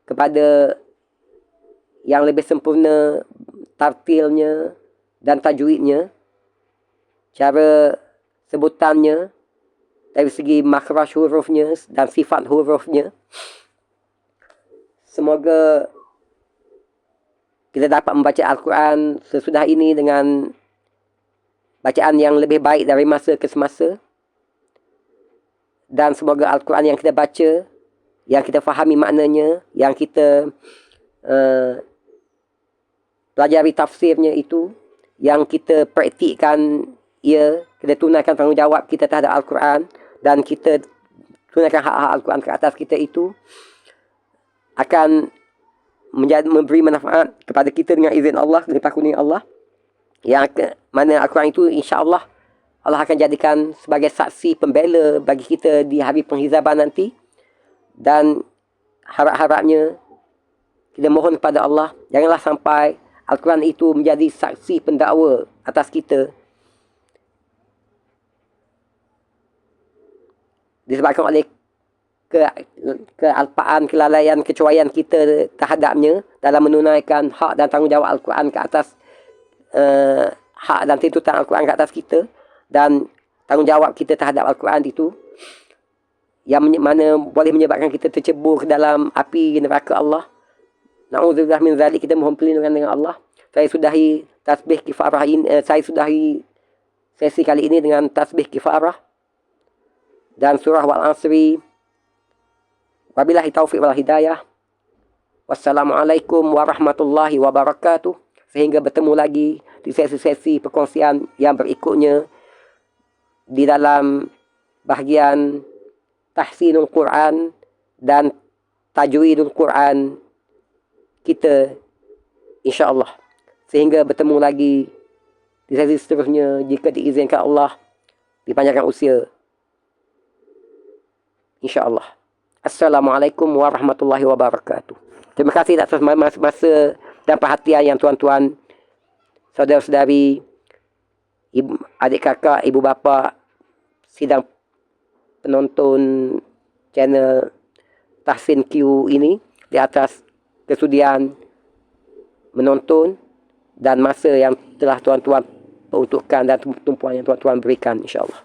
kepada yang lebih sempurna, tartilnya dan tajwidnya, cara sebutannya dari segi makhraj hurufnya dan sifat hurufnya. Semoga kita dapat membaca Al-Quran sesudah ini dengan bacaan yang lebih baik dari masa ke semasa. Dan semoga Al-Quran yang kita baca, yang kita fahami maknanya, yang kita pelajari tafsirnya itu, yang kita praktikkan ia, kita tunaikan tanggungjawab kita terhadap Al-Quran, dan kita tunaikan hak-hak Al-Quran ke atas kita itu, akan memberi manfaat kepada kita dengan izin Allah, dengan kurnia Allah. Yang mana Al-Quran itu insya-Allah Allah akan jadikan sebagai saksi pembela bagi kita di hari penghisaban nanti. Dan harap-harapnya kita mohon kepada Allah, janganlah sampai Al-Quran itu menjadi saksi pendakwa atas kita, disebabkan oleh kealpaan, kelalaian, kecuaian kita terhadapnya dalam menunaikan hak dan tanggungjawab Al-Quran ke atas hak dan tuntutan Al-Quran ke atas kita, dan tanggungjawab kita terhadap Al-Quran itu yang mana boleh menyebabkan kita tercebur ke dalam api neraka Allah. Na'udzubillah min zalik, kita mohon perlindungan dengan Allah. Saya sudahi tasbih kifarah ini, saya sudahi sesi kali ini dengan tasbih kifarah dan surah Wal Asri. Wabillahi taufiq wal hidayah. Wassalamualaikum warahmatullahi wabarakatuh. Sehingga bertemu lagi di sesi-sesi perkongsian yang berikutnya di dalam bahagian tahsinul Quran dan tajwidul Quran kita, insya-Allah. Sehingga bertemu lagi di sesi seterusnya jika diizinkan Allah dipanjangkan usia, insya-Allah. Assalamualaikum warahmatullahi wabarakatuh. Terima kasih atas masa dan perhatian yang tuan-tuan, saudara-saudari, adik kakak, ibu bapa, sidang penonton channel Tahsin Q ini, di atas kesudian menonton dan masa yang telah tuan-tuan peruntukkan dan tumpuan yang tuan-tuan berikan, insya-Allah.